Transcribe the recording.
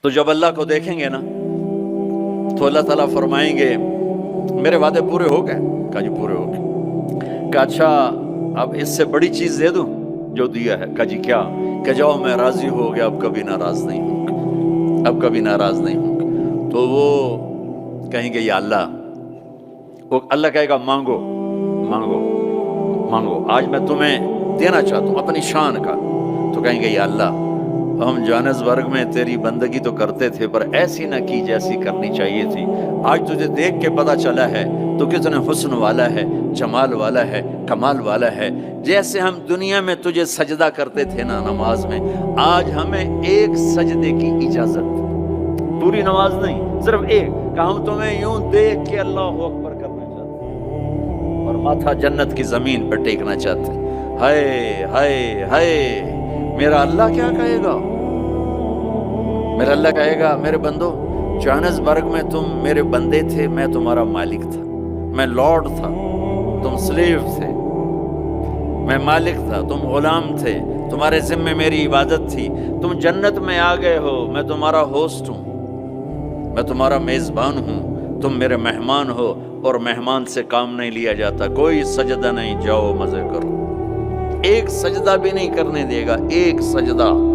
تو جب اللہ کو دیکھیں گے نا تو اللہ تعالیٰ فرمائیں گے میرے وعدے پورے ہو گئے؟ کہا جی پورے ہو گئے۔ کہا اچھا اب اس سے بڑی چیز دے دوں جو دیا ہے؟ کہا جی کیا؟ کہ جاؤ میں راضی ہو گیا، اب کبھی ناراض نہیں ہوں گا، اب کبھی ناراض نہیں ہوں گا۔ تو وہ کہیں گے یا اللہ، وہ اللہ کہے گا مانگو مانگو مانگو، آج میں تمہیں دینا چاہتا ہوں اپنی شان کا۔ تو کہیں گے یا اللہ ہم جوہانسبرگ میں تیری بندگی تو کرتے تھے پر ایسی نہ کی جیسی کرنی چاہیے تھی، آج تجھے دیکھ کے پتہ چلا ہے تو کتنے حسن والا ہے، جمال والا ہے، کمال والا ہے۔ جیسے ہم دنیا میں تجھے سجدہ کرتے تھے نا نماز میں، آج ہمیں ایک سجدے کی اجازت، پوری نماز نہیں صرف ایک، کہ ہم تمہیں یوں دیکھ کے اللہ اکبر کرنا چاہتے ہیں اور ماتھا جنت کی زمین پر ٹیکنا چاہتے ہیں۔ ہائے ہائے ہائے، میرا اللہ کیا کہے گا؟ میرا اللہ کہے گا میرے بندو جوہانسبرگ میں تم میرے بندے تھے، میں تمہارا مالک تھا، میں لارڈ تھا، تم سلیو تھے، میں مالک تھا، تم غلام تھے، تمہارے ذمہ میری عبادت تھی، تم جنت میں آ گئے ہو، میں تمہارا ہوسٹ ہوں، میں تمہارا میزبان ہوں، تم میرے مہمان ہو، اور مہمان سے کام نہیں لیا جاتا، کوئی سجدہ نہیں، جاؤ مزے کرو، ایک سجدہ بھی نہیں کرنے دے گا، ایک سجدہ۔